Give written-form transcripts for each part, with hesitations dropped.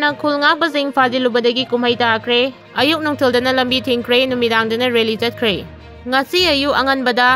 ARNA KHULNGAKPA FAJILUBADAGI KUMHEI TAKHRE Ayuk Nungthildana lambi thingkhre numidangdana rally chatkre ngasi ayu anganbada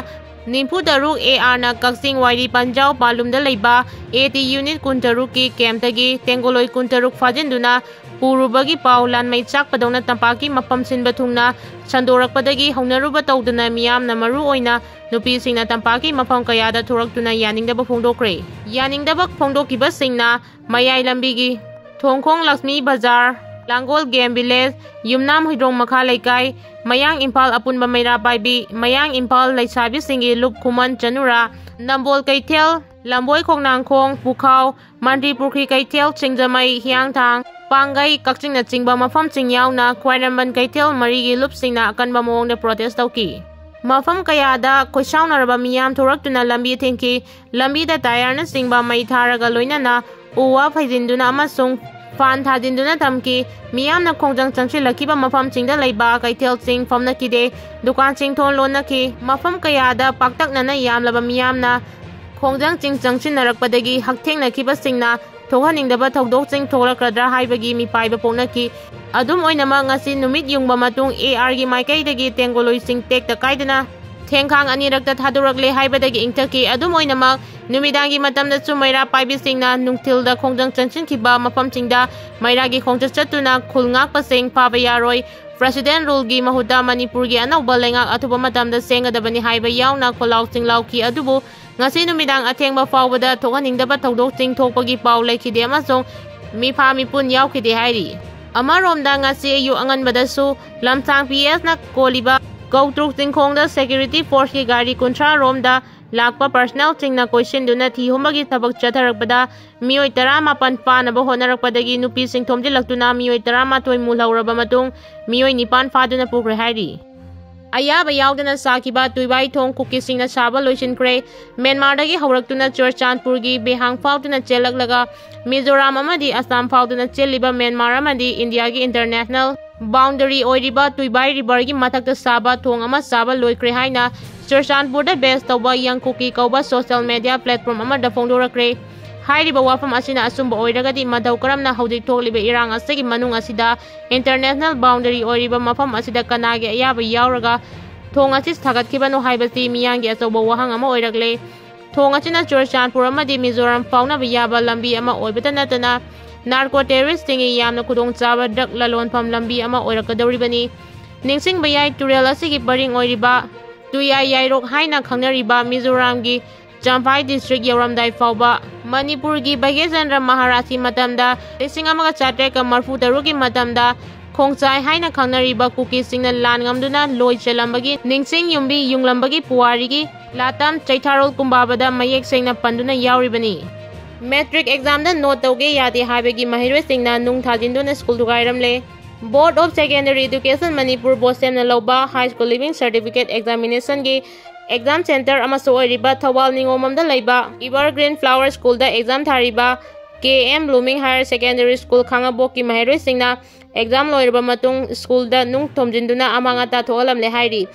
Nimpu Daruk ARNA Kaksing Wairi Panjau Palumda Leiba 80 unit Kuntaruk ki Kemtagi Tengoloi Kuntaruk Fajinduna Purubagi Paulan Mai Chak Padona Tampaki Mapam Sinba Thungna Sandorakpadagi Haunaruba Tawduna Miyamna Maru Oina Nupi Singna Tampaki Mapam Kayada Thoraktuna Yaningdaba Phongdokre Yaningdaba Phongdokiba Singna Mayai Lambigi Thongkhong Lakshmi Bazar Langol Game Village Yumnam Hidrong Makha Laikai Mayang Impal Apunba Meira Paibi Mayang Impal Laisabi Singi Lup Kuman Chanura Nambol Kaitel Lamboy Kongnangkhong Pukhau Mandri Purkhi Kaitel Chingjamai Hiangthang Pangai Kakching na Chingba Mafam Chingyaw na Kwairamban Kaitel Marigi Lup Singna Akanba Mawong na protest tawki Mafam Kayada Koishaw na raba miyam thoraktuna lambi thingki lambi da tayar na Singba Mai Tharaga Loinana Uwa Phaijinduna amasung Fan Thadinduna Tamki Miyam na Kongjang Changshi Lakiba Mafam Chingda Leiba Kaitel Sing Famna Kide Dukan Ching Thon Lona Ki Mafam Kayada Paktak na Yam Laba Miyam na Kongjang Ching Changshi Narakpadagi Haktheng na Kiba Singna Thohaningdaba Thodok Ching Thorakradra Haibagi Mi Paiba Ponaki Adum Oinama Ngasi Numit Yungba Matung AR gi Maikai Tengoloi Sing Tek the Kaidana Tengkang Anirakta Thadokle Haibadagi Intaki Adum Oinama Numidangi Matamda Sumaira Paibi Singna Nungtilda Kongjang Chanchin Kiba Mafam Chingda Mairagi Kongjang Chatuna KHULNGAKPA Sing Pabayaroi President Rulgi Mahuta Manipurgi Anauba Lengak Atuba Matamda Sengadabani Haiba Yauna Kolau Sing Lauki Adubu Ngasi numidang Athengba Fawbada Thohaningdaba Thodok Sing Thokpagi Pau Laikhide amasong Mipa Mipun Yaukide Hairi Amaromda Ngasi ayu anganbadasu Lamsang PS na Koliba Gautruk Singkhongda Security Force ki gari Kuntra Romda Lakpa Personal Singna Koishinduna Thihumagi Tabak Chatharakpada Miyoi 18 Panaba Honarakpadagi Nupi Sing Thomjilaktuna Miyoi 12 Mulhauraba matung Miyoi 9 Faduna Pukre Hairi Ayaba Yaudana Sakiba Tuibai Thong Kuki Singna Saba Loishinkhre Myanmardagi Hauраktuna Churchandpurgi Behang Fauduna Chelaklaga Mizoram amadi Assam Fauduna Cheliba Myanmar amadi India gi International Boundary Oiriba Tuibai River gi Mathakta Saba Thong ama Saba Loikre haina Churchandpurda Best Tawba Yang Kuki Kauba social media platform amada Phongdorakre Hairiba wafam asina asumba oiragadi madau karamna haudik thokliba irang asigi manung asida international boundary oiriba mafam asida kanage ayaba yauraga thong asis thagatkiba no haibasi miyangi asoba wahang ama oiragle thong achina Churchandpur amadi Mizoram fauna yaba lambi ama oibata natana narco terrorist tingi yamna khudong chaba dak lalon pham lambi ama oirakadoribani ningsing bayai turel asigi baring oiriba tuyai yairok haina khangnariba Mizoram gi Champhai district Yoramdai Fauba Manipur gi Bagejandra Maharasi Matamda Lisingamaga Chatreka Marfu Taruki Matamda Khongchai Haina Khangnariba Kuki Singna Lan Ngamduna Loi Chelambagi Ningsing Yumbi Yunglambagi Puarigi Latam Chaitharol Kumbabada Mayek Singna Panduna Yauribani Metric exam da note tauge yade haibagi Mahirwe Singna Nung Thajinduna School Tugairamle Board of Secondary Education Manipur Bosem na Lauba High School Living Certificate Examination gi Exam Center amaso oiriba Thawal Ningomamda leiba Evergreen Flower School da exam thariba KM Blooming Higher Secondary School Khangaboki Mahiroi Singna exam loiriba matung school da nung thomjinduna amangata tholamle hairi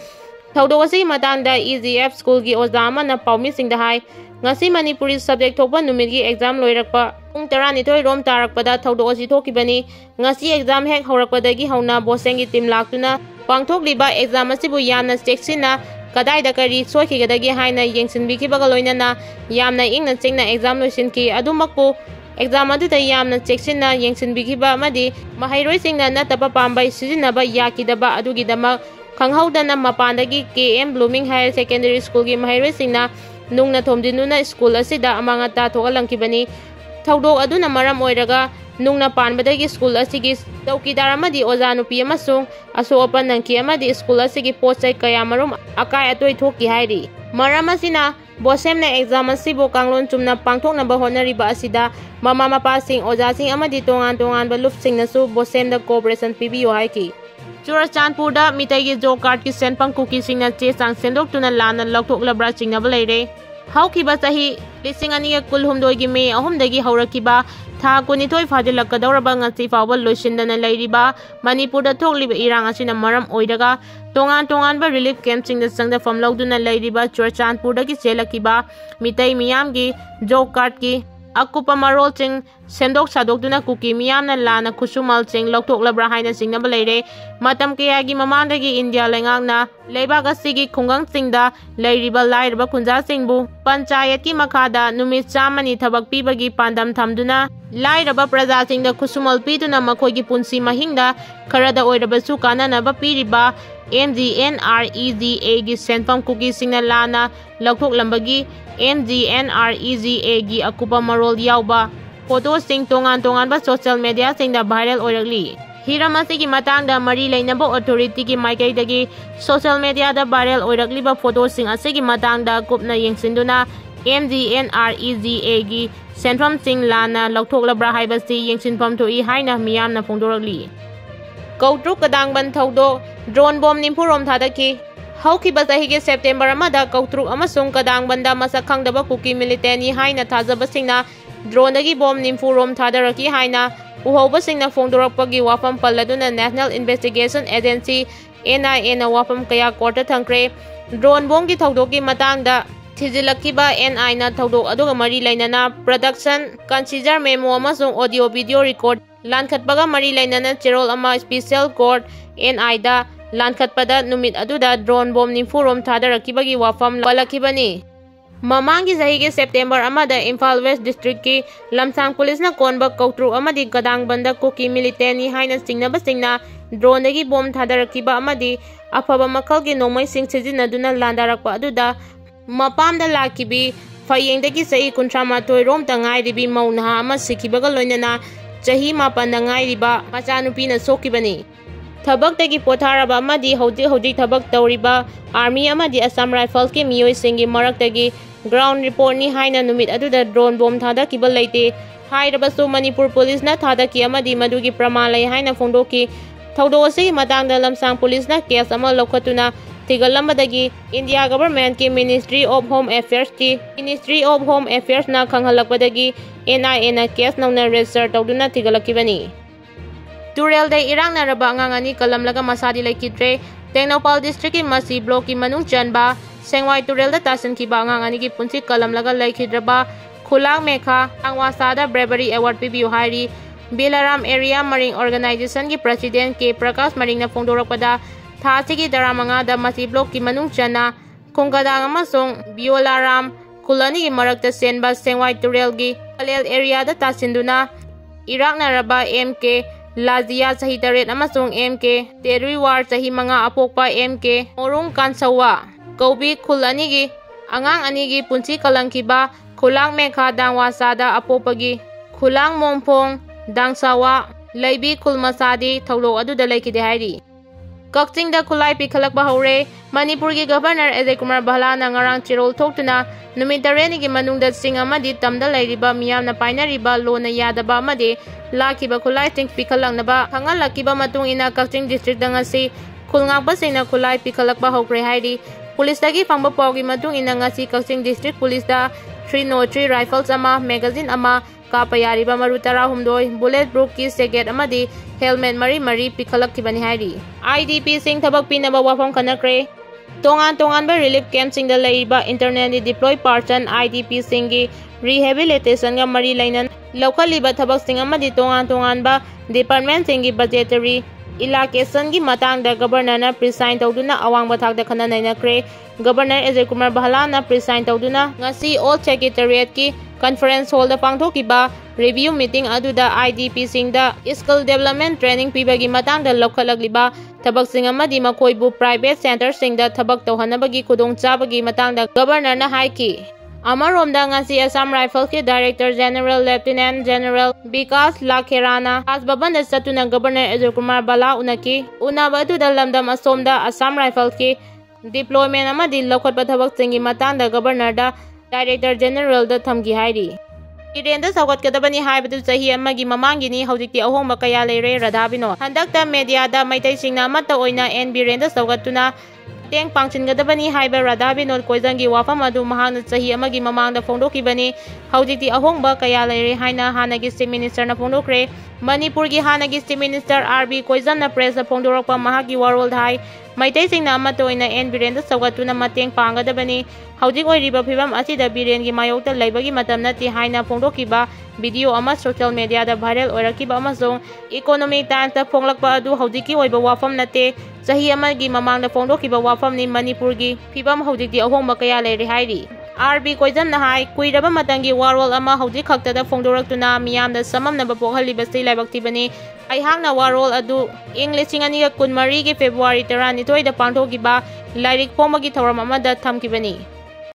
Thodokasi matangda EGF School gi ozama na paumi singda hai ngasi Manipuri subject thokba numit gi exam loirakpa pung 12 rom tarakpada Thodokasi thokibani ngasi exam hek horakpadagi hauna bosengi team laktuna pangthokliba exam asibu yamna checksina Kadai da kari soki gadagi haina yengsin biki bagaloina yamna ingna chingna exam loisin ki adumakpu exam adu da yamna checksina yengsin biki ba madi mahairoi singna natapa pambai sijinaba yakidaba adugi dama khanghaudana mapandagi KM Blooming Higher Secondary School gi mahairoi singna nungna thomdinuna school asida amangata thogalangkibani thodok aduna maram oiraga nungna panbadagi school asigi Daukidar amadi oza nupi amasung asopan nangki amadi school asigi pochai kaya marum akai atoi thoki hairi maram asina bosem na exam asibo kanglon chumna pangthok na bahonariba asida mama mapa sing oza sing amadi tongan ba lup sing nasu bosem da cooperation pibiyo haiki Churchandpur da mitai gi job card ki senpang kuki sing na che sang sendok tuna lana lokthok labra chingna balaire haukiba sahi lising aniga kulhumdoi gi me ahumdagi haurakiba Tha kunithoi fadilakadoraba ngasi fawba loisindana leiriba Manipur da thokliba irang asina maram oiraga tongan ba relief camp sing da sangda famlauduna leiriba Churchandpur da ki chelakiba mitai miyam gi job card ki akupa marolching semdok sadokduna Kuki miyamna lana khusumalching loktoklabra haina singnaba leire matam kayagi mamandagi India lengangna leibak asigi khungangsingda leiriba lairaba khunjasingbu panchayatki makhada numit chamani thabak pibagi pandam thamduna lairaba prajasingda khusumal piduna makhoigi punsi mahingda kharada oirabasu kananaba piriba MGNREGA gi senfam Kuki singna lana loktoklambagi MGNREGA gi akupa marol yauba photo sing tongan ba social media singda viral oirakli hiram asigi matangda mari leinaba authority ki maikaidagi social media da viral oirakliba photo sing asigi matangda kupna yengsinduna MGNREGA gi senfam sing lana loktoklabra haibasi yengsinfam thoi haina miyamna phongdorakli Kautruk kadangban thaudo drone bomb nimpurom thadaki haukiba chahigi September amada kautruk amasung kadangban masak khangdaba Kuki military haina thajabasingna drone dagi bomb nimpurom thadaraki haina uhobasingna phongdorakpagi wafam palladuna National Investigation Agency NIA na wafam kaya court thangkre drone bomb gi thaudoki matangda thijilakkiba NI na thaudok aduga mari lainana production consider memo amasung audio video record Lankhatpaga mari lainana cherol ama special court NI da Lankhatpada numit aduda drone bomb nimfurom thadarakibagi wafam balakibani Mamangi zahigi September amada Imphal West District ki Lamsang Police na konba kautru amadi kadangbanda Kuki military haina singna drone dagi bomb thadarakiba amadi afaba makalgi nomai sing sizinaduna landarakpa aduda mapamda lakibi fayengdagi sahi kuntramatoi rom tangai ribi mauna ama sikibaga loinana Chahi mapanda ngairiba machanupina sokibani thabaktagi potharaba amadi hojik thabak tawriba army amadi Assam Rifles ki miyoi singi maraktagi ground report ni haina numit aduda drone bomb thadakiba leite hairabasu Manipur police na thadaki amadi madugi pramalai haina phongdoki thaudosi matangda Lamsang police na case ama lokhatuna Tigalambadagi India government ki Ministry of Home Affairs na khanghalakpadagi NIA na case nauna register tawduna tigalakibani Turel day irang naraba angangani kalamlaga masadi laikidre Tengnopal district ki Masi block ki manung chanba Sengwai Turel da tasan ki ba angangani ki punsi kalamlaga laikidraba KHULNGAKPA angwasada bravery award pibiu hairi Bilaram area marine organization ki president ke Prakash Maring na phongdorakpada Thasigi daramanga da Masi block ki manung chana Kongkadang amasong Biolaram Kulani ki marakta senba Sengwai Turel gi Alel area da tasinduna Iraq naraba MK Lazia sahi taret amasong MK Teriwar sahi mga apokpa MK Morung Kansawa Kaubi Kulani gi angang anigi punsi kalangkiba KHULNGAKPA dangwasada apopagi Khulang Mompong dangsawa Laibi Kulmasadi thaulo aduda laikide hairi Kakching da khulai pikhalakpa haure Manipur ki governor Ajay Kumar Bhala na ngarang chirol thoktuna numit tareni ki manungda sing amadi tamda lairiba miyamna painariba lona yadaba amadi lakiba khulai ting pikhalangnaba khangalakiba matung ina Kakching district dangasi KHULNGAKPA singna khulai pikhalakpa haukre hairi police dagi phangba pawgi matung ina ngasi Kakching district police da 303 rifles ama magazine ama kapayariba maru tara humdoi bulletproof ki seget amadi helmet mari pikhalakibani hairi IDP sing thabak pinaba wafam khanakre tongan ba relief camp sing da laiba internally deployed person IDP singi rehabilitation ga mari lainan lokhaliba thabak sing amadi tongan ba department singi budgetary allocation gi matang da governor na presign tawduna awang bathak da khana nainakre governor Ajay Kumar Bhala na presign tawduna ngasi all secretariat ki conference hall da pangthokiba review meeting aduda IDP singda skill development training pibagi matang da lokhalagliba thabak sing amadi makoibu private center singda thabak tawhanabagi khudong chabagi matang da governor na haiki Amaromda ngasi Assam Rifles ki Director General Lieutenant General Vikas Lakherana asbabanda satuna Governor Ajay Kumar Bhala unaki unabadu da lamdam asomda Assam Rifles ki deployment amadi lokhatpa thabak singi matangda Governor da Director General da thamgi hairi Irenda saugatkadabani haibadu chahi amagi mamangini hojikti ahongba kaya leire radhabino handakta media da maitai singna amata oina NB renda saugatuna teng pangchingadabani haiba radhabino koijangi wafam adu mahangna chahi amagi mamangda phongdokibani hojikti ahongba kaya leire haina hanagi chief minister na phongdokre Manipurgi hanagi Chief Minister R.B. Koizamna press phongdorakpa mahaki warol hai Maitai singna amato ina en Biren da sagatuna mateng pangadabani haudik oiriba phibam asida Biren gi mayokta leibagi matam nati haina phongdokiba video ama social media da viral oirakiba amasong Economic Times da phonglakpa adu haudiki oiba wafam nate sahi amagi mamang da phongdokiba wafam ni Manipurgi phibam haudikdi ahongba kaya leire hairi R.B. Koizamna hai kuiraba matangi warol ama haudik khaktada phongdoraktuna miyamda samamnaba pokhaliba laibakthibani aihakna warol adu ing 2013 gi February 12 da pangthokiba lairik phomagi thoram amada thamkibani